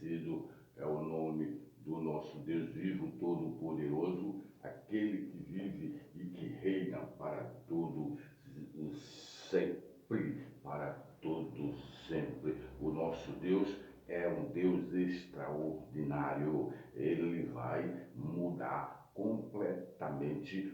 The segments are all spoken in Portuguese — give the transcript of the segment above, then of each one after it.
bendecido é o nome do nosso Deus vivo, todo-poderoso, aquele que vive e que reina para todo sempre, para todo sempre. O nosso Deus é um Deus extraordinário. Ele vai mudar completamente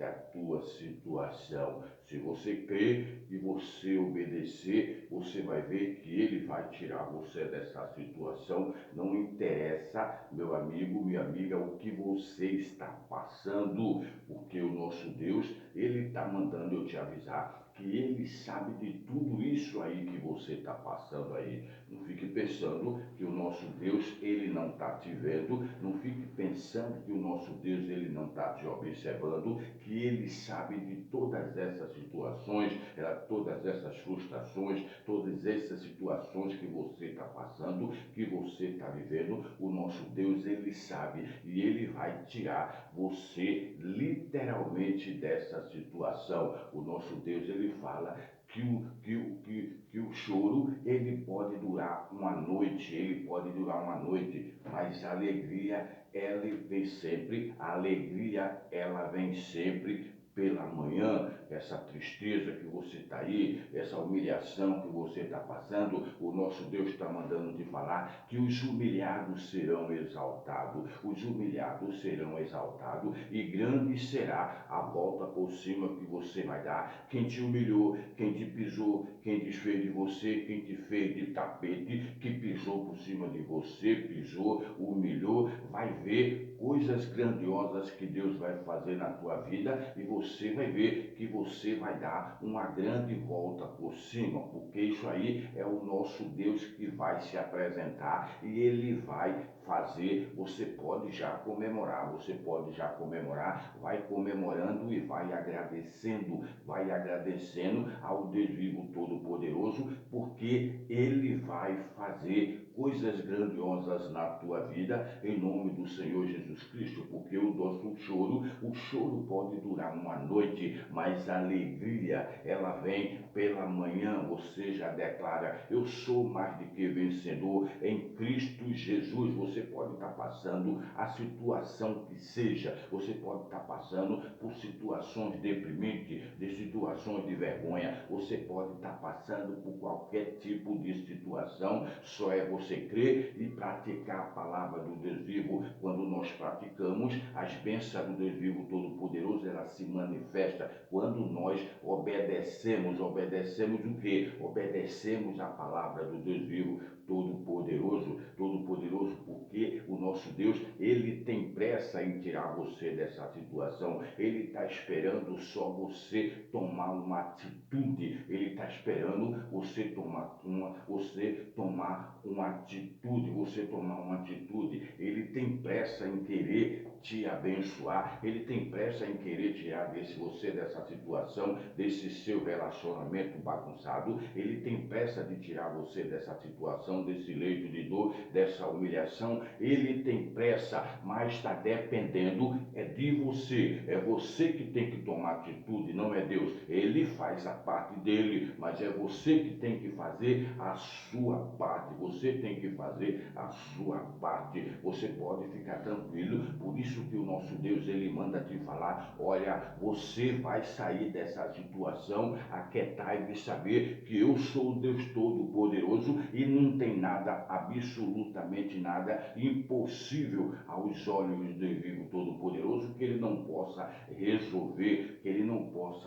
a tua situação. Se você crer e você obedecer, você vai ver que Ele vai tirar você dessa situação. Não interessa, meu amigo, minha amiga, o que você está passando, porque o nosso Deus, Ele está mandando eu te avisar que Ele sabe de tudo isso aí que você está passando aí. Não fique pensando que o nosso Deus, Ele não está te vendo. Não fique pensando que o nosso Deus, Ele não está te observando, que Ele sabe de todas essas situações, todas essas frustrações, todas essas situações que você está passando, que você está vivendo. O nosso Deus, Ele sabe e Ele vai tirar você literalmente dessa situação. O nosso Deus, Ele fala que o choro, ele pode durar uma noite, mas a alegria, ela vem sempre pela manhã. Essa tristeza que você está aí, essa humilhação que você está passando, o nosso Deus está mandando te falar que os humilhados serão exaltados, e grande será a volta por cima que você vai dar. Quem te humilhou, quem te pisou, quem desfez de você, quem te fez de tapete, que pisou por cima de você, humilhou, vai ver coisas grandiosas que Deus vai fazer na tua vida, e você vai ver que você vai dar uma grande volta por cima, porque isso aí é o nosso Deus que vai se apresentar e Ele vai fazer. Você pode já comemorar, vai comemorando e vai agradecendo ao Deus vivo todo-poderoso, porque Ele vai fazer coisas grandiosas na tua vida, em nome do Senhor Jesus Cristo, porque o choro pode durar uma noite, mas a alegria, ela vem pela manhã. Você já declara: eu sou mais do que vencedor em Cristo Jesus. Você pode estar passando a situação que seja, você pode estar passando por situações deprimentes, de situações de vergonha, você pode estar passando por qualquer tipo de situação. Só é você crer e praticar a palavra do Deus vivo. Quando nós praticamos, as bênçãos do Deus vivo todo-poderoso, ela se manifesta quando nós obedecemos o quê? Obedecemos a palavra do Deus vivo todo-poderoso, porque o nosso Deus, Ele tem pressa em tirar você dessa situação. Ele está esperando só você tomar uma atitude. Ele está esperando você tomar uma atitude. Ele tem pressa em querer te abençoar. Ele tem pressa em querer tirar você dessa situação, desse seu relacionamento bagunçado. Ele tem pressa de tirar você dessa situação, desse leito de dor, dessa humilhação. Ele tem pressa, mas está dependendo de você. É você que tem que tomar atitude, não é Deus. Ele faz a parte dele, mas é você que tem que fazer a sua parte. Você pode ficar tranquilo. Por isso que o nosso Deus, Ele manda te falar: olha, você vai sair dessa situação. Aquietai e saber que eu sou o Deus Todo-Poderoso e não tem nada, absolutamente nada, impossível aos olhos do Deus Vivo Todo-Poderoso que Ele não possa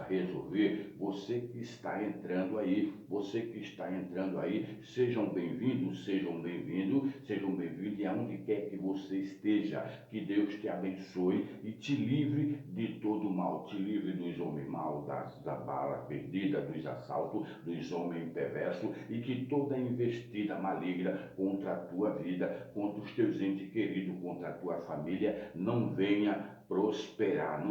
resolver, Você que está entrando aí, sejam bem-vindos, e aonde quer que você esteja, que Deus te abençoe e te livre de todo mal, te livre dos homens maus, da bala perdida, dos assaltos, dos homens perversos, e que toda investida maligna contra a tua vida, contra os teus entes queridos, contra a tua família, não venha prosperar,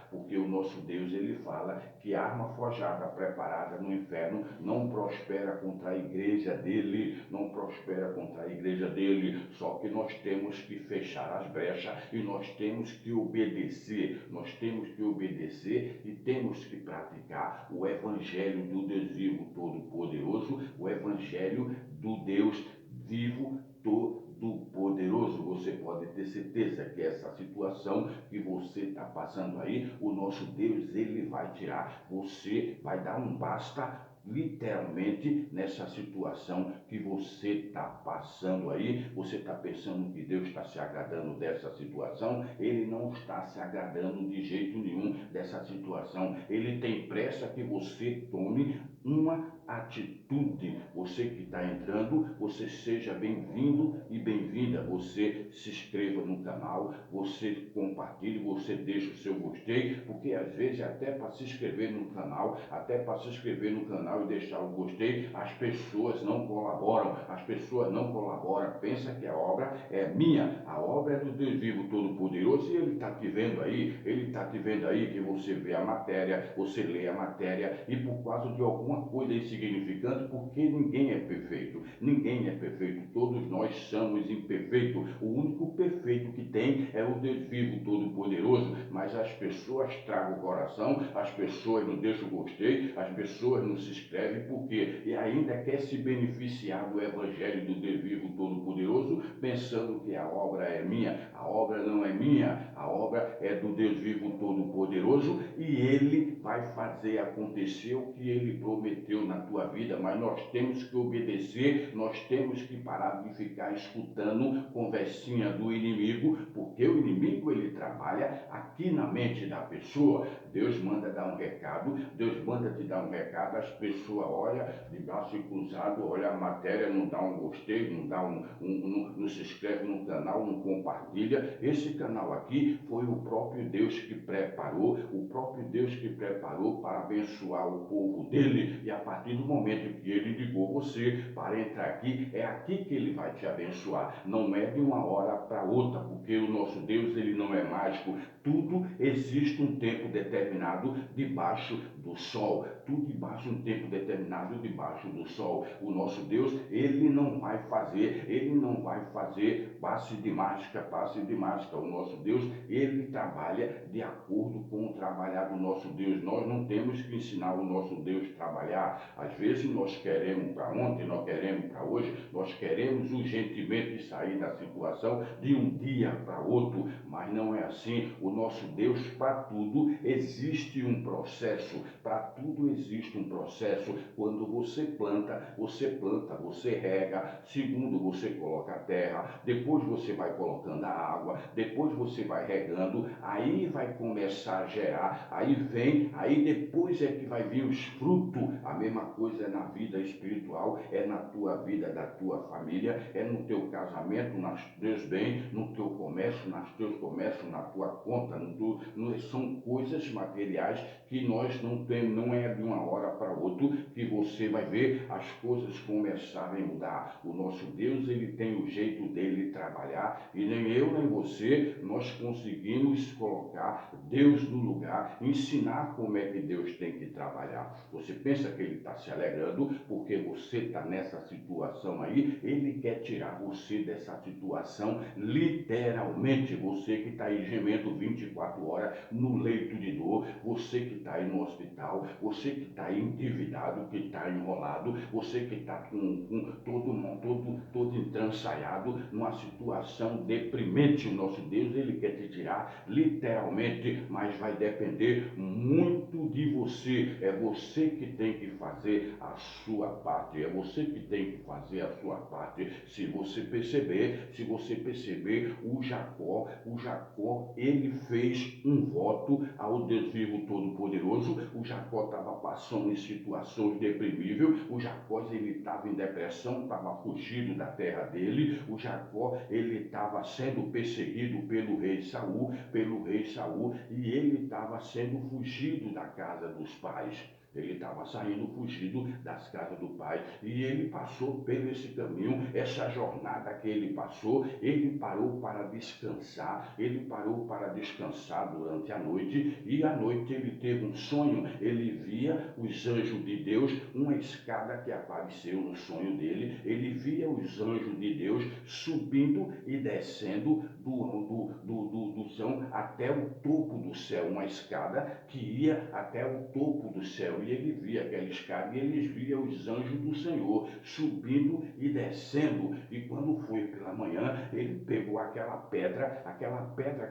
porque o nosso Deus, Ele fala que a arma forjada, preparada no inferno, não prospera contra a igreja dele, só que nós temos que fechar as brechas e nós temos que obedecer, e temos que praticar o evangelho do Deus vivo todo-poderoso, o evangelho do Deus vivo todo-poderoso. Você pode ter certeza que essa situação que você está passando aí, o nosso Deus, ele vai tirar. Você vai dar um basta literalmente nessa situação que você está passando aí. Você está pensando que Deus está se agradando dessa situação? Ele não está se agradando de jeito nenhum dessa situação. Ele tem pressa que você tome uma atitude. Você que está entrando, você seja bem-vindo e bem-vinda. Você se inscreva no canal, você compartilhe, você deixa o seu gostei, porque às vezes até para se inscrever no canal, e deixar o gostei, as pessoas não colaboram, pensa que a obra é minha, a obra é do Deus vivo todo-poderoso, e ele está te vendo aí, que você vê a matéria, você lê a matéria, e por causa de alguma coisa insignificante, porque ninguém é perfeito, todos nós somos imperfeitos. O único perfeito que tem é o Deus vivo todo-poderoso, mas as pessoas tragam o coração, as pessoas não deixam o gostei, as pessoas não se inscrevem, porque e ainda quer se beneficiar do evangelho do Deus vivo todo-poderoso, pensando que a obra é minha. A obra não é minha, a obra é do Deus vivo todo-poderoso, e ele vai fazer acontecer o que ele prometeu na tua vida. Mas nós temos que obedecer, nós temos que parar de ficar escutando conversinha do inimigo, porque o inimigo, ele trabalha aqui na mente da pessoa. Deus manda dar um recado, Deus manda te dar um recado, as pessoas olham de braço cruzado, olha a matéria, não dá um gostei, não se inscreve no canal, não compartilha. Esse canal aqui foi o próprio Deus que preparou, para abençoar o povo dele, e a partir do momento que ele ligou você para entrar aqui, é aqui que ele vai te abençoar. Não é de uma hora para outra, porque o nosso Deus, ele não é mágico. Tudo existe um tempo determinado debaixo do sol. Tudo debaixo um tempo determinado debaixo do sol. O nosso Deus, ele não vai fazer passe de mágica. O nosso Deus, ele trabalha de acordo com o trabalhar do nosso Deus. Nós não temos que ensinar o nosso Deus a trabalhar. Às vezes nós queremos para ontem, nós queremos para hoje, nós queremos urgentemente sair da situação de um dia para outro, mas não é assim. O nosso Deus, para tudo existe um processo. Quando você planta, você rega, segundo você coloca a terra, depois você vai colocando a água, depois você vai regando, aí vai começar a gerar, aí depois é que vai vir os frutos. A mesma coisa é na vida espiritual, é na tua vida, da tua família, é no teu casamento, nos teus bens, no teu comércio, na tua conta, são coisas materiais que nós não temos. Não é de uma hora para outra que você vai ver as coisas começarem a mudar. O nosso Deus, ele tem o jeito dele trabalhar, e nem eu nem você nós conseguimos colocar Deus no lugar, ensinar como é que Deus tem que trabalhar. Você pensa que ele está se alegrando porque você está nessa situação aí? Ele quer tirar você dessa situação literalmente. Você que está aí gemendo 24 horas no leito de dor, você que está aí no hospital, você que está aí endividado, que está enrolado, você que está com todo entrançaiado, numa situação deprimente. O nosso Deus, ele quer te tirar literalmente, mas vai depender muito de você. É você que tem que fazer a sua parte, Se você perceber, o Jacó, ele fez um voto ao Deus vivo todo-poderoso. O Jacó estava passando em situações deprimíveis, o Jacó, ele estava em depressão, estava fugido da terra dele. O Jacó, ele estava sendo perseguido pelo rei Saul, e ele estava sendo fugido da casa dos pais. Ele estava saindo fugido das casas do pai, e ele passou por esse caminho, essa jornada que ele passou. Ele parou para descansar durante a noite, e à noite ele teve um sonho. Ele via os anjos de Deus, uma escada que apareceu no sonho dele. Ele via os anjos de Deus subindo e descendo do chão até o topo do céu, uma escada que ia até o topo do céu. céu e ele via aquela escada e eles via os anjos do Senhor subindo e descendo. E quando foi pela manhã, ele pegou aquela pedra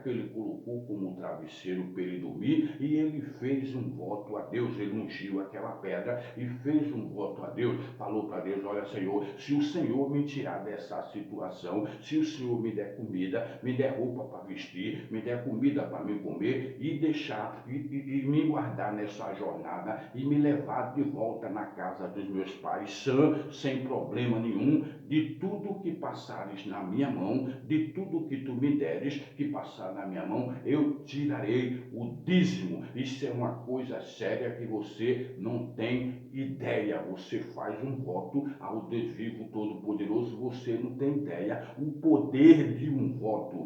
que ele colocou como travesseiro para ele dormir, e ele fez um voto a Deus. Ele ungiu aquela pedra e fez um voto a Deus. Falou para Deus: olha, Senhor, se o Senhor me tirar dessa situação, se o Senhor me der comida, me der roupa para vestir, me der comida para me comer e deixar e me guardar nessa jornada e me levar de volta na casa dos meus pais, sã, sem problema nenhum, de tudo que passares na minha mão, de tudo que tu me deres, que passar na minha mão, eu tirarei o dízimo. Isso é uma coisa séria que você não tem ideia. Você faz um voto ao Deus vivo todo-poderoso, você não tem ideia o poder de um voto,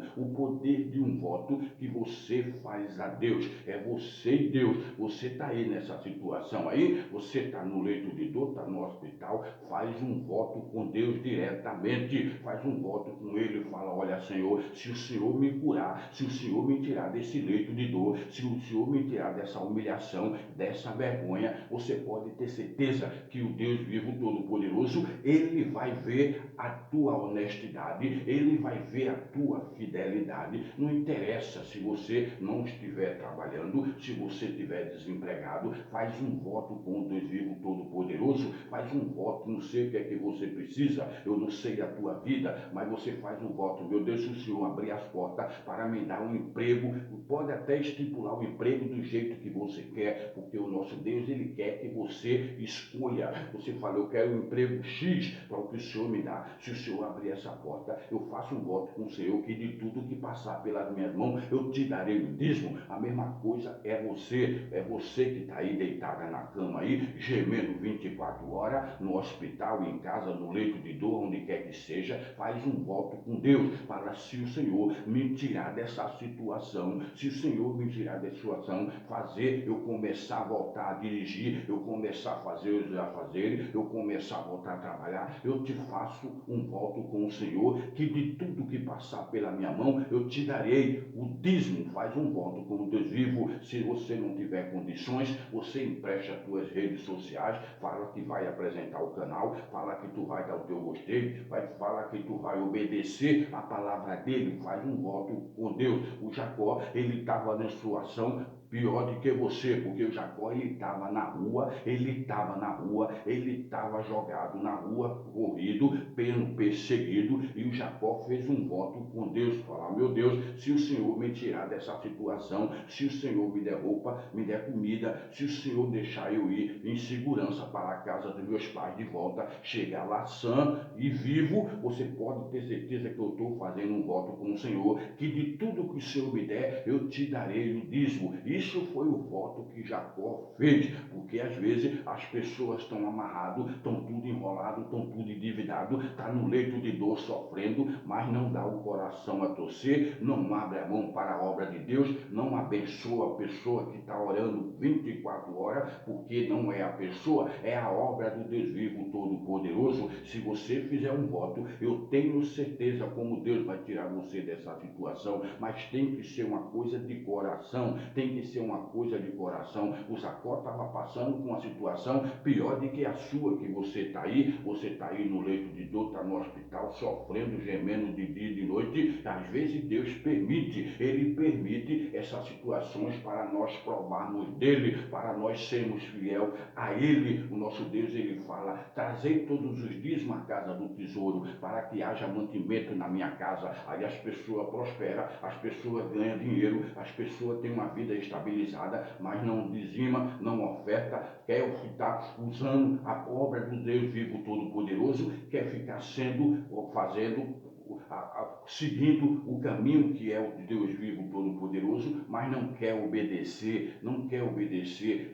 que você faz a Deus. É você e Deus. Você está aí nessa situação aí, você está no leito de dor, está no hospital, faz um voto com Deus diretamente, faz um voto com Ele, fala: olha, Senhor, se o Senhor me curar, se o Senhor me tirar desse leito de dor, se o Senhor me tirar dessa humilhação, dessa vergonha, você pode ter certeza que o Deus vivo todo-poderoso, Ele vai ver a tua honestidade, Ele vai ver a tua fidelidade. Não interessa se você não estiver trabalhando, se você estiver desempregado, faz um voto com o Deus vivo todo-poderoso, faz um voto. Não sei o que é que você precisa, eu não sei a tua vida, mas você faz um voto: meu Deus, se o Senhor abrir as portas para me dar um emprego, pode até estipular o emprego do jeito que você quer, porque o nosso Deus, Ele quer que você escolha. Você fala: eu quero um emprego X para o que o Senhor me dá. Se o Senhor abrir essa porta, eu faço um voto com o Senhor que de tudo que passar pelas minhas mãos, eu te darei o dízimo. A mesma coisa é você que está aí deitada na cama aí, gemendo 24 horas, no hospital, em casa, no leito de dor, onde quer que seja, faz um voto com Deus. Fala: se o Senhor me tirar dessa situação, se o Senhor me tirar dessa situação, fazer eu começar a voltar a dirigir, eu começar a fazer os afazeres, eu começar a voltar a trabalhar, eu te faço um voto com o Senhor, que de tudo que passar pela minha mão, eu te darei o dízimo. Faz um voto com o Deus vivo. Se você não tiver condições, você empresta as tuas redes sociais, fala que vai apresentar o canal, fala que tu vai dar o teu gostei, fala que tu vai obedecer a palavra dele, faz um voto com Deus. O Jacó, ele estava na situação pior do que você, porque o Jacó, ele estava na rua, ele estava jogado na rua, corrido, perseguido, e o Jacó fez um voto com Deus, falar: meu Deus, se o Senhor me tirar dessa situação, se o Senhor me der roupa, me der comida, se o Senhor deixar eu ir em segurança para a casa dos meus pais de volta, chegar lá sã e vivo, você pode ter certeza que eu estou fazendo um voto com o Senhor, que de tudo que o Senhor me der, eu te darei o dízimo. Isso foi o voto que Jacó fez, porque às vezes as pessoas estão amarradas, estão tudo enrolado, estão tudo endividado, está no leito de dor sofrendo, mas não dá o coração a torcer, não abre a mão para a obra de Deus, não abençoa a pessoa que está orando 24 horas, porque não é a pessoa, é a obra do Deus vivo todo-poderoso. Se você fizer um voto, eu tenho certeza como Deus vai tirar você dessa situação, mas tem que ser uma coisa de coração, tem que ser uma coisa de coração. O Jacó estava passando por uma situação pior do que a sua, que você está aí no leito de dor, está no hospital, sofrendo, gemendo de dia e de noite. Às vezes Deus Ele permite essas situações para nós provarmos dele, para nós sermos fiel a ele. O nosso Deus, ele fala: trazei todos os dízimos à casa do tesouro, para que haja mantimento na minha casa. Aí as pessoas prosperam, as pessoas ganham dinheiro, as pessoas têm uma vida estabilizada, mas não dizima, não oferta, quer ficar usando a obra do Deus vivo todo-poderoso, quer ficar seguindo o caminho que é o de Deus vivo todo-poderoso, mas não quer obedecer.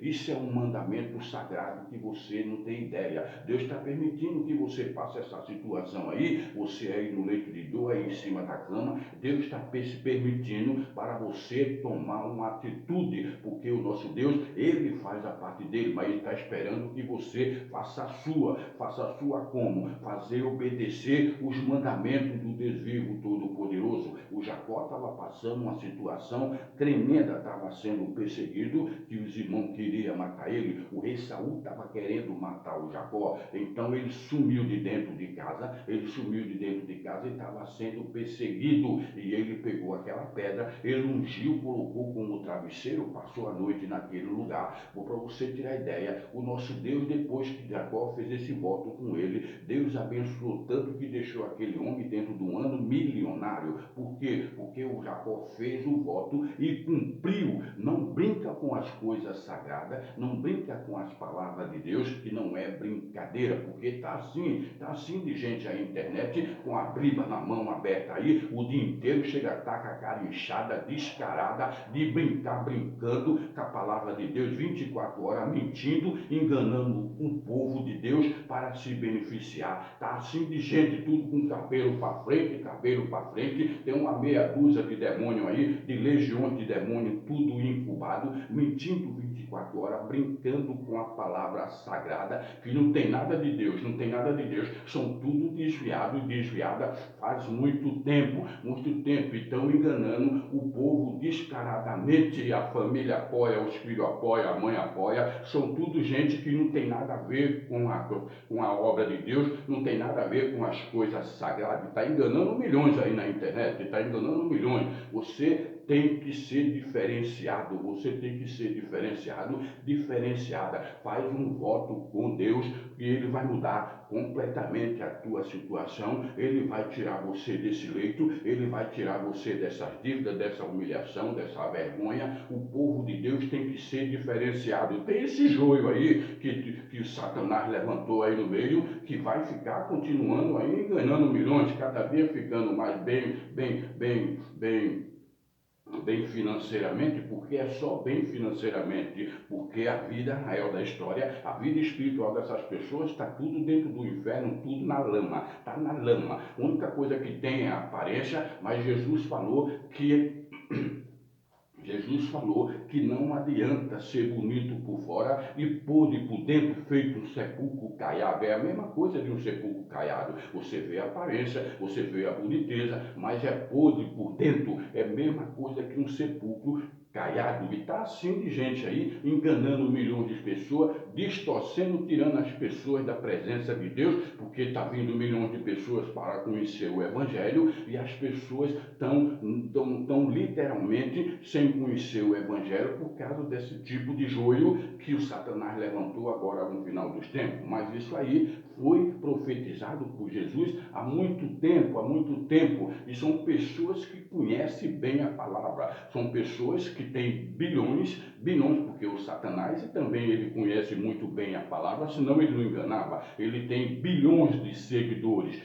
Isso é um mandamento sagrado que você não tem ideia. Deus está permitindo que você passe essa situação aí, você aí no leito de dor, aí em cima da cama. Deus está permitindo para você tomar uma atitude, porque o nosso Deus, ele faz a parte dele, mas ele está esperando que você faça a sua como? Fazer obedecer os mandamentos do Deus vivo todo-poderoso. O Jacó estava passando uma situação tremenda, estava sendo perseguido, que os irmãos queriam matar ele. O rei Saul estava querendo matar o Jacó, então ele sumiu de dentro de casa, e estava sendo perseguido, e ele pegou aquela pedra, ele ungiu, colocou como travesseiro, passou a noite naquele lugar. Para você ter ideia, o nosso Deus, depois que Jacó fez esse voto com ele, Deus abençoou tanto que deixou aquele homem dentro de um ano milionário. Por quê? Porque o Jacó fez o voto e cumpriu. Não brinca com as coisas sagradas, não brinca com as palavras de Deus, que não é brincadeira, porque tá assim de gente aí na internet, com a Bíblia na mão aberta aí, o dia inteiro chega a estar com a cara inchada, descarada, de brincar, brincando com a palavra de Deus, 24 horas, mentindo, enganando o povo de Deus para se beneficiar. Tá assim de gente, tudo com cabelo para frente, tem uma meia dúzia de demônio aí, de legiões de demônio, tudo incubado, mentindo 24 horas, brincando com a palavra sagrada, que não tem nada de Deus, são tudo desviado e desviada faz muito tempo, e estão enganando o povo descaradamente. A família apoia, os filhos apoiam, a mãe apoia, são tudo gente que não tem nada a ver com a obra de Deus, não tem nada a ver com as coisas sagradas, está enganando milhões aí na internet, está enganando milhões. Você tem que ser diferenciado, diferenciada. Faz um voto com Deus e ele vai mudar completamente a tua situação, ele vai tirar você desse leito, ele vai tirar você dessas dívidas, dessa humilhação, dessa vergonha. O povo de Deus tem que ser diferenciado. Tem esse joio aí que o Satanás levantou aí no meio, que vai ficar continuando aí enganando milhões, cada dia ficando mais bem financeiramente, porque é só bem financeiramente, porque a vida real da história, a vida espiritual dessas pessoas está tudo dentro do inferno, tudo na lama, está na lama. A única coisa que tem é a aparência, mas Jesus falou que não adianta ser bonito por fora e podre por dentro, feito um sepulcro caiado. É a mesma coisa de um sepulcro caiado. Você vê a aparência, você vê a boniteza, mas é podre por dentro. É a mesma coisa que um sepulcro caiado. E está assim de gente aí, enganando milhões de pessoas, distorcendo, tirando as pessoas da presença de Deus, porque está vindo milhões de pessoas para conhecer o Evangelho e as pessoas estão literalmente sem conhecer o Evangelho por causa desse tipo de joio que o Satanás levantou agora no final dos tempos. Mas isso aí foi profetizado por Jesus há muito tempo, e são pessoas que conhecem bem a palavra, são pessoas que têm bilhões, porque o Satanás também ele conhece muito bem a palavra, senão ele não enganava. Ele tem bilhões de seguidores,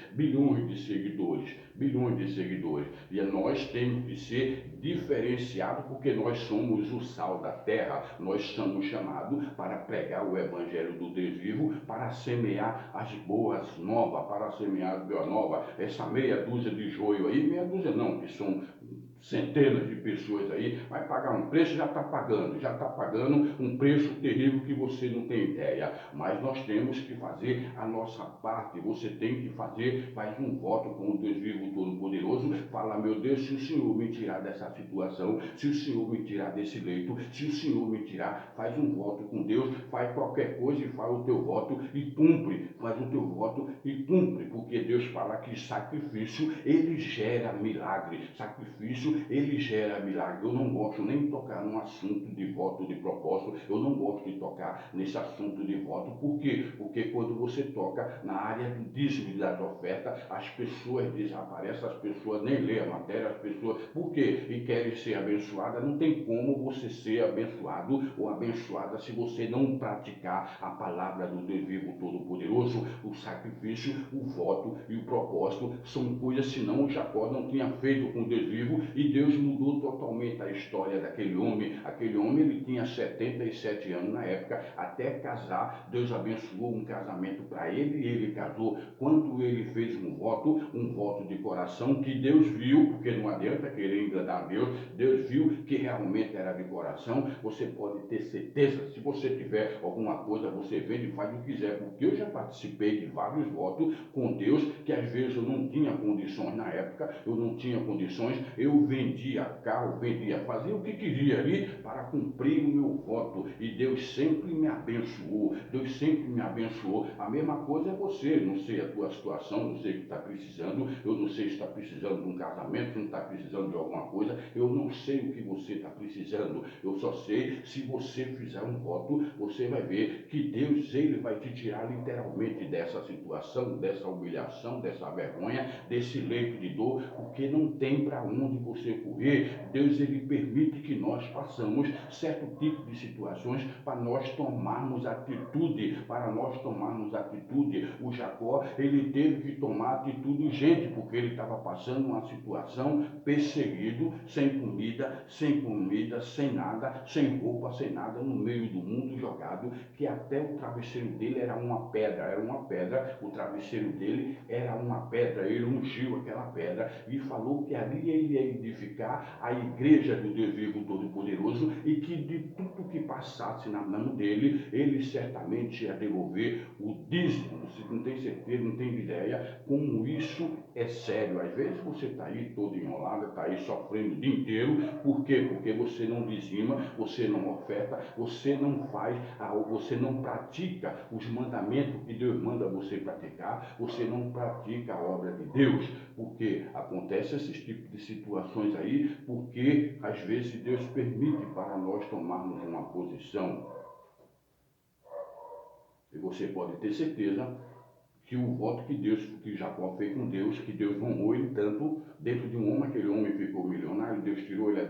e nós temos que ser diferenciados, porque nós somos o sal da terra, nós somos chamados para pregar o Evangelho do Deus vivo, para semear as boas novas, essa meia dúzia de joio aí, meia dúzia não, que são centenas de pessoas aí, vai pagar um preço, já está pagando um preço terrível que você não tem ideia. Mas nós temos que fazer a nossa parte, você tem que fazer, faz um voto com o Deus vivo todo-poderoso, fala: meu Deus, se o Senhor me tirar dessa situação, se o Senhor me tirar desse leito, se o Senhor me tirar, faz um voto com Deus, faz qualquer coisa e faz o teu voto e cumpre, porque Deus fala que sacrifício, ele gera milagre, Eu não gosto nem de tocar num assunto de voto, de propósito, eu não gosto de tocar nesse assunto de voto. Por quê? Porque quando você toca na área do dízimo e da oferta, as pessoas desaparecem, as pessoas nem lêem a matéria, por quê? E querem ser abençoadas. Não tem como você ser abençoado ou abençoada se você não praticar a palavra do Deus vivo todo-poderoso. O sacrifício, o voto e o propósito são coisas, senão o Jacó não tinha feito com Deus vivo E Deus mudou totalmente a história daquele homem. Aquele homem, ele tinha 77 anos na época, até casar. Deus abençoou um casamento para ele e ele casou. Quando ele fez um voto de coração, que Deus viu, porque não adianta querer enganar Deus, Deus viu que realmente era de coração. Você pode ter certeza, se você tiver alguma coisa, você vende e faz o que quiser, porque eu já participei de vários votos com Deus, que às vezes eu não tinha condições na época, eu não tinha condições, eu vendia carro, fazia o que queria ali para cumprir o meu voto, e Deus sempre me abençoou, Deus sempre me abençoou. A mesma coisa é você, não sei a tua situação, não sei o que está precisando, eu não sei se está precisando de um casamento, se não está precisando de alguma coisa, eu não sei o que você está precisando, eu só sei, se você fizer um voto, você vai ver que Deus, ele vai te tirar literalmente dessa situação, dessa humilhação, dessa vergonha, desse leito de dor, porque não tem para onde você correr. Deus, ele permite que nós passamos certo tipo de situações para nós tomarmos atitude, O Jacó, ele teve que tomar atitude urgente, porque ele estava passando uma situação, perseguido, sem comida, sem nada, sem roupa, sem nada, no meio do mundo, jogado, que até o travesseiro dele era uma pedra, o travesseiro dele era uma pedra. Ele ungiu aquela pedra e falou que ali ele ia edificar a igreja do Deus vivo todo-poderoso, e que de tudo que passasse na mão dele, ele certamente ia devolver o dízimo. Você não tem certeza, não tem ideia como isso é sério. Às vezes você está aí todo enrolado, está aí sofrendo o dia inteiro. Por quê? Porque você não dizima, você não oferta, você não pratica os mandamentos que Deus manda você praticar, você não pratica a obra de Deus. Porque acontece esses tipos de situações aí, porque às vezes Deus permite para nós tomarmos uma posição. E você pode ter certeza que o voto que Jacó fez com Deus, que Deus honrou ele tanto dentro de um homem, aquele homem ficou milionário, Deus tirou ele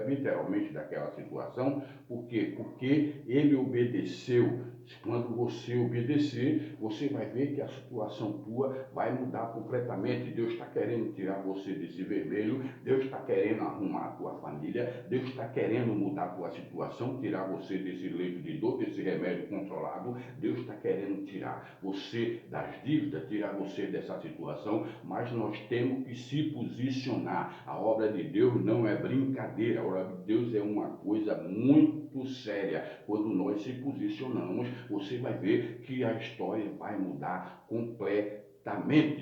literalmente daquela situação. Por quê? Porque ele obedeceu. Quando você obedecer, você vai ver que a situação tua vai mudar completamente. Deus está querendo tirar você desse vermelho, Deus está querendo arrumar a tua família, Deus está querendo mudar a tua situação, tirar você desse leito de dor, desse remédio controlado. Deus está querendo tirar você das dívidas, tirar você dessa situação, mas nós temos que se posicionar. A obra de Deus não é brincadeira, a obra de Deus é uma coisa muito séria. Quando nós se posicionamos, você vai ver que a história vai mudar completamente.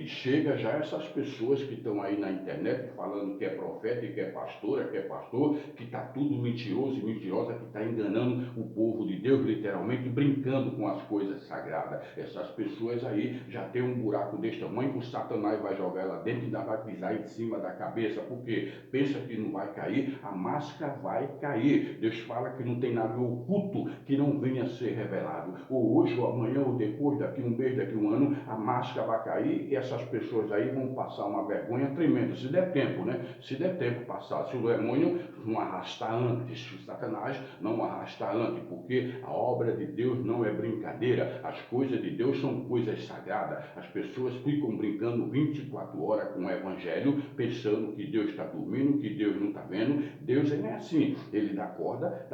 Chega já essas pessoas que estão aí na internet falando que é profeta e que é pastora, que é pastor, que está tudo mentiroso e mentirosa, que está enganando o povo de Deus, literalmente brincando com as coisas sagradas. Essas pessoas aí já tem um buraco desse tamanho que o Satanás vai jogar lá dentro e ainda vai pisar em cima da cabeça, porque pensa que não vai cair, a máscara vai cair. Deus fala que não tem nada oculto que não venha a ser revelado. Ou hoje, ou amanhã, ou depois, daqui um mês, daqui um ano, a máscara vai cair e essas pessoas aí vão passar uma vergonha tremenda. Se der tempo, né? Se der tempo passar, se o demônio não arrastar antes, se o Satanás não arrastar antes, porque a obra de Deus não é brincadeira. As coisas de Deus são coisas sagradas. As pessoas ficam brincando 24 horas com o evangelho, pensando que Deus está dormindo, que Deus não está vendo. Deus não é assim. Ele dá corda,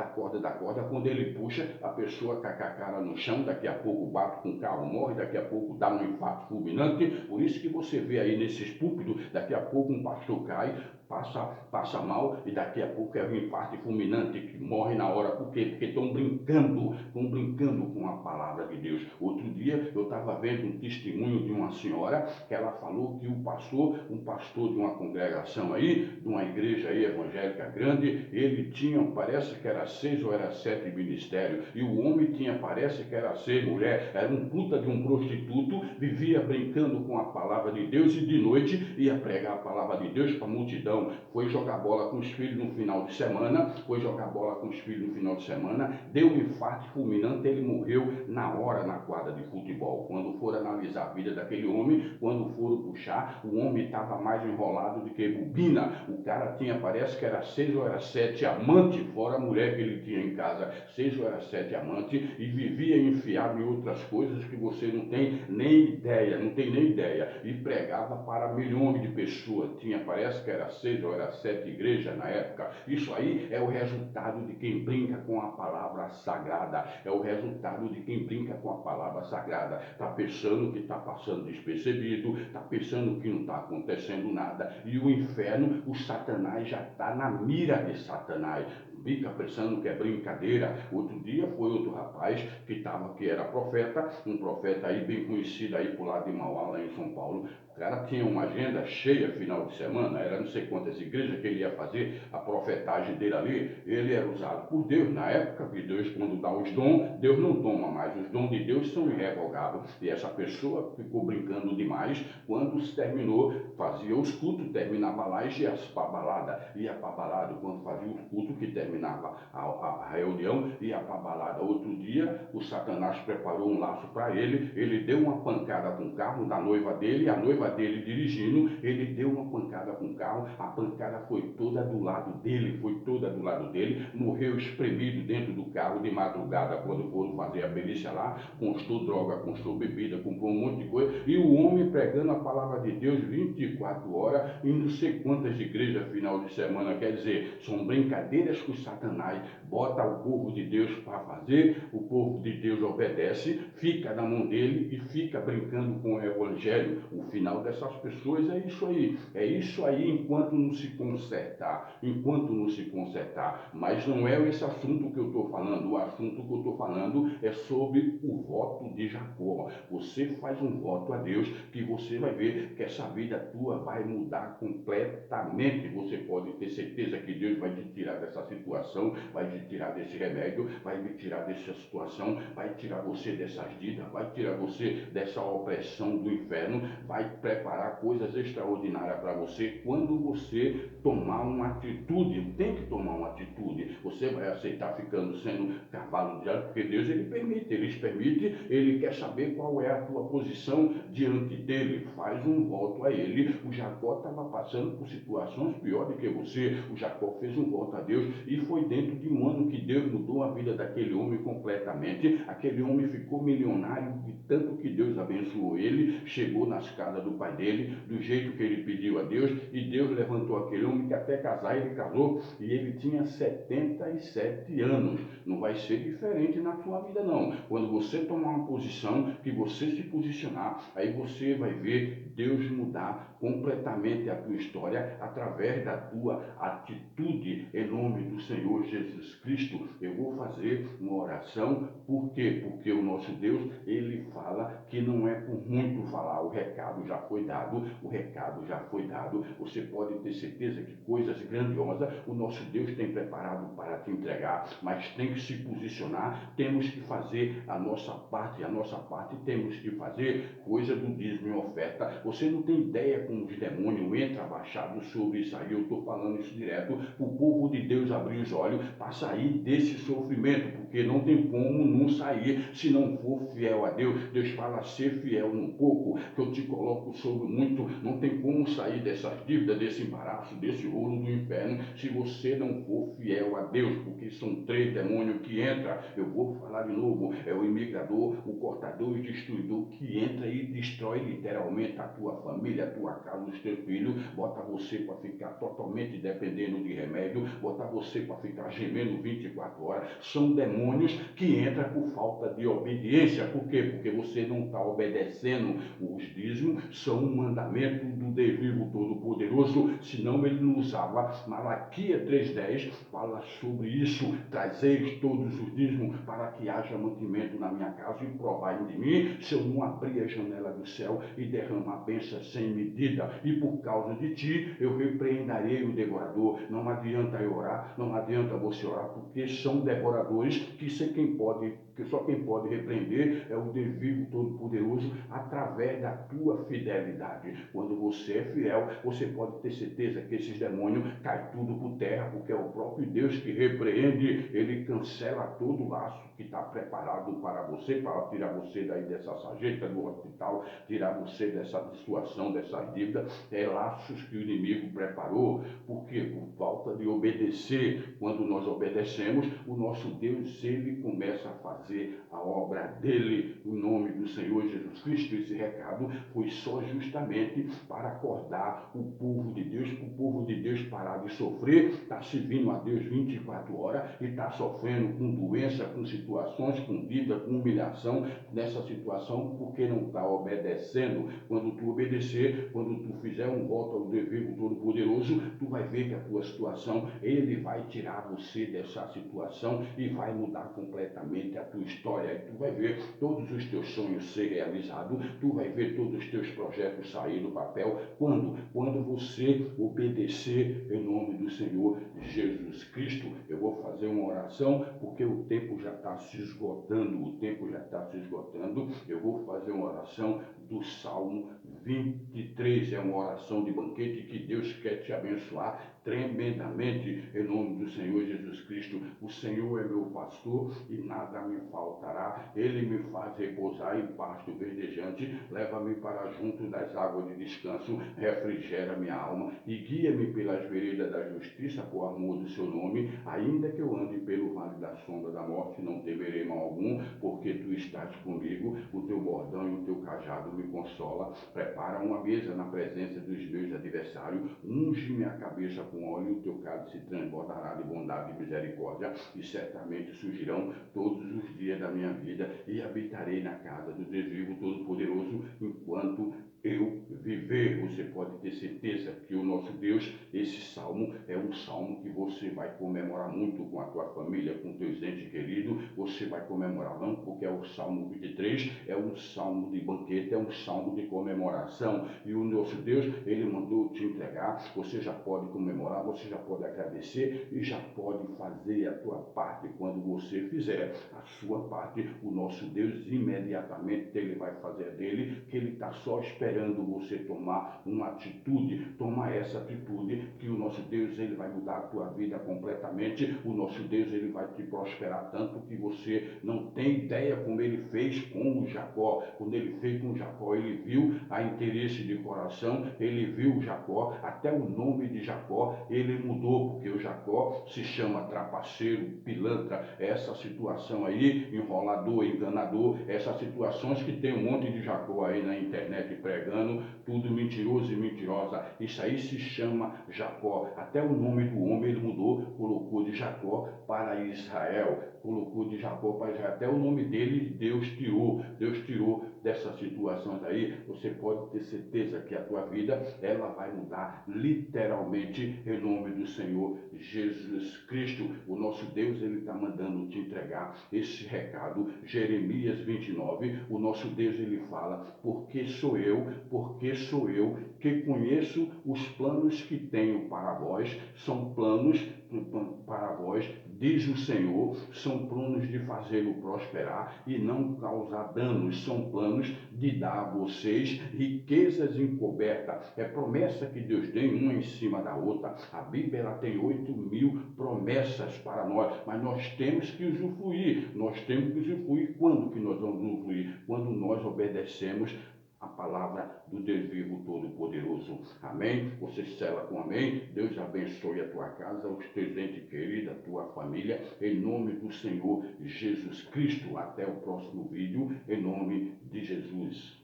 quando ele puxa, a pessoa cai com a cara no chão, daqui a pouco bate com o carro, morre, daqui a pouco dá um infarto fulminante. Por isso que você vê aí nesses púlpitos, daqui a pouco um pastor cai, passa mal, e daqui a pouco é um infarto fulminante que morre na hora. Por quê? Porque estão brincando com a palavra de Deus. Outro dia eu estava vendo um testemunho de uma senhora que ela falou que um pastor de uma congregação aí, de uma igreja aí evangélica grande, ele tinha, parece que era 6 ou era 7 ministérios, e o homem tinha, parece que era 6 mulheres, era um puta de um prostituto, vivia brincando com a palavra de Deus e de noite ia pregar a palavra de Deus para a multidão. Foi jogar bola com os filhos no final de semana, deu um infarto fulminante, ele morreu na hora na quadra de futebol. Quando for analisar a vida daquele homem, quando foram puxar, o homem estava mais enrolado do que bobina. O cara tinha, parece que era 6 ou era 7 amantes, fora a mulher que ele tinha em casa, 6 ou era 7 amantes, e vivia enfiado em outras coisas que você não tem nem ideia, e pregava para milhões de pessoas. Tinha, parece que era 6 ou era 7 igrejas na época. Isso aí é o resultado de quem brinca com a palavra sagrada, é o resultado de quem brinca com a palavra sagrada. Está pensando que está passando despercebido, está pensando que não está acontecendo nada, e o inferno, o Satanás já está na mira de Satanás. Fica pensando que é brincadeira. Outro dia foi outro rapaz que era profeta, um profeta aí bem conhecido aí por lá de Mauá, lá em São Paulo. O cara tinha uma agenda cheia final de semana, era não sei quantas igrejas que ele ia fazer, a profetagem dele ali. Ele era usado por Deus na época, que Deus, quando dá os dons, Deus não toma mais, os dons de Deus são irrevogáveis. E essa pessoa ficou brincando demais. Quando se terminou, fazia os cultos, terminava lá e ia para a balada. Ia para a balada, quando fazia os cultos, que terminava a reunião, ia para a balada. Outro dia, o Satanás preparou um laço para ele, ele deu uma pancada com o carro da noiva dele, a noiva dele dirigindo, ele deu uma pancada com o carro, a pancada foi toda do lado dele, morreu espremido dentro do carro de madrugada, quando foram fazer a perícia lá, constou droga, constou bebida, comprou um monte de coisa, e o homem pregando a palavra de Deus 24 horas, em não sei quantas igrejas final de semana. Quer dizer, são brincadeiras que o Satanás bota o povo de Deus para fazer, o povo de Deus obedece, fica na mão dele e fica brincando com o evangelho. O final dessas pessoas é isso aí enquanto não se consertar, mas não é esse assunto que eu estou falando. O assunto que eu estou falando é sobre o voto de Jacó. Você faz um voto a Deus que você vai ver que essa vida tua vai mudar completamente. Você pode ter certeza que Deus vai te tirar dessa situação, vai te tirar desse remédio, vai te tirar dessa situação, vai tirar você dessas dívidas, vai tirar você dessa opressão do inferno, vai preparar coisas extraordinárias para você quando você tomar uma atitude. Tem que tomar uma atitude. Você vai aceitar ficando sendo cavalo de ar, porque Deus ele permite, ele quer saber qual é a tua posição diante dele. Faz um voto a ele. O Jacó estava passando por situações piores do que você. O Jacó fez um voto a Deus e foi dentro de um ano que Deus mudou a vida daquele homem completamente. Aquele homem ficou milionário de tanto que Deus abençoou ele, chegou nas casas do pai dele, do jeito que ele pediu a Deus, e Deus levantou aquele homem que até casar ele casou, e ele tinha 77 anos. Não vai ser diferente na sua vida não. Quando você tomar uma posição, que você se posicionar, aí você vai ver Deus mudar completamente a tua história através da tua atitude. Em nome do Senhor Jesus Cristo, eu vou fazer uma oração. Por quê? Porque o nosso Deus, ele fala que não é por muito falar. O recado já foi dado, Você pode ter certeza que coisas grandiosas o nosso Deus tem preparado para te entregar, mas tem que se posicionar. Temos que fazer a nossa parte, temos que fazer coisa do dízimo e oferta. Você não tem ideia como os demônios entram abaixados sobre isso aí. Eu estou falando isso direto para o povo de Deus abrir os olhos para sair desse sofrimento, porque não tem como não sair se não for fiel a Deus. Deus fala: ser fiel num pouco, que eu te coloco sobre muito. Não tem como sair dessas dívidas, desse embaraço, desse rolo do inferno, se você não for fiel a Deus, porque são 3 demônios que entram. Eu vou falar de novo: é o imigrador, o cortador e o destruidor, que entra e destrói literalmente a tua família, a tua casa, os teus filhos, bota você para ficar totalmente dependendo de remédio, bota você para ficar gemendo 24 horas. São demônios que entram por falta de obediência. Por quê? Porque você não está obedecendo. Os dízimos são um mandamento do Deus vivo todo-poderoso, senão ele não usava. Malaquias 3,10 fala sobre isso: trazeis todos os dízimos para que haja mantimento na minha casa, e provai de mim se eu não abrir a janela do céu e derramar bênção sem medida. E por causa de ti eu repreenderei o devorador. Não adianta eu orar, não adianta você orar, porque são devoradores que só quem pode repreender é o Deus vivo todo-poderoso através da tua fidelidade. Quando você é fiel, você pode ter certeza que esses demônios caem tudo por terra, porque é o próprio Deus que repreende. Ele cancela todo o laço que está preparado para você, para tirar você daí dessa sarjeta do hospital, tirar você dessa situação, dessas dívidas. É laços que o inimigo preparou. Por quê? Por falta de obedecer. Quando nós obedecemos, o nosso Deus, ele começa a fazer fazer a obra dele, em nome do Senhor Jesus Cristo. Esse recado foi só justamente para acordar o povo de Deus, para o povo de Deus parar de sofrer, está servindo a Deus 24 horas e está sofrendo com doença, com situações, com dívida, com humilhação nessa situação, porque não está obedecendo. Quando tu obedecer, quando tu fizer um voto ao Deus vivo Todo-Poderoso, tu vai ver que a tua situação, ele vai tirar você dessa situação e vai mudar completamente a tua história. E tu vai ver todos os teus sonhos ser realizados, tu vai ver todos os teus projetos sair do papel. Quando você obedecer em nome do Senhor Jesus Cristo. Eu vou fazer uma oração, porque o tempo já está se esgotando, Eu vou fazer uma oração do Salmo 23, é uma oração de banquete que Deus quer te abençoar tremendamente em nome do Senhor Jesus Cristo. O Senhor é meu pastor e nada me faltará. Ele me faz repousar em pasto verdejante, leva-me para junto das águas de descanso, refrigera minha alma e guia-me pelas veredas da justiça por amor do seu nome. Ainda que eu ande pelo vale da sombra da morte, não temerei mal algum, porque tu estás comigo, o teu bordão e o teu cajado me consola. Prepara uma mesa na presença dos meus adversários, unge minha cabeça com óleo, e o teu cálice transbordará de bondade e misericórdia, e certamente surgirão todos os dias da minha vida, e habitarei na casa do Deus vivo Todo-Poderoso enquanto eu viver. Você pode ter certeza que o nosso Deus, esse salmo é um salmo que você vai comemorar muito com a tua família, com teus entes queridos. Você vai comemorar não porque é o Salmo 23, é um salmo de banquete, é um salmo de comemoração. E o nosso Deus, ele mandou te entregar. Você já pode comemorar, você já pode agradecer e já pode fazer a tua parte. Quando você fizer a sua parte, o nosso Deus imediatamente ele vai fazer dele, que ele está só esperando você tomar uma atitude. Toma essa atitude que o nosso Deus ele vai mudar a tua vida completamente. O nosso Deus ele vai te prosperar tanto que você não tem ideia como ele fez com o Jacó. Quando ele fez com o Jacó, ele viu a interesse de coração, ele viu o Jacó, até o nome de Jacó ele mudou, porque o Jacó se chama trapaceiro, pilantra. Essa situação aí, enrolador, enganador, essas situações que tem um monte de Jacó aí na internet pregando, tudo mentiroso e mentirosa. Isso aí se chama Jacó. Até o nome do homem ele mudou, colocou de Jacó para Israel. Colocou de Jacó para Israel. Até o nome dele Deus tirou. Deus tirou dessas situações aí. Você pode ter certeza que a tua vida ela vai mudar literalmente em nome do Senhor Jesus Cristo. O nosso Deus ele está mandando te entregar esse recado. Jeremias 29, o nosso Deus ele fala: porque sou eu que conheço os planos que tenho para vós, são planos para vós, diz o Senhor, são planos de fazê-lo prosperar e não causar danos, são planos de dar a vocês riquezas encobertas. É promessa que Deus tem uma em cima da outra. A Bíblia ela tem 8.000 promessas para nós, mas nós temos que usufruir. Quando que nós vamos usufruir? Quando nós obedecemos a palavra do Deus vivo Todo-Poderoso. Amém? Você sela com amém? Deus abençoe a tua casa, os teus entes queridos, a tua família, em nome do Senhor Jesus Cristo. Até o próximo vídeo, em nome de Jesus.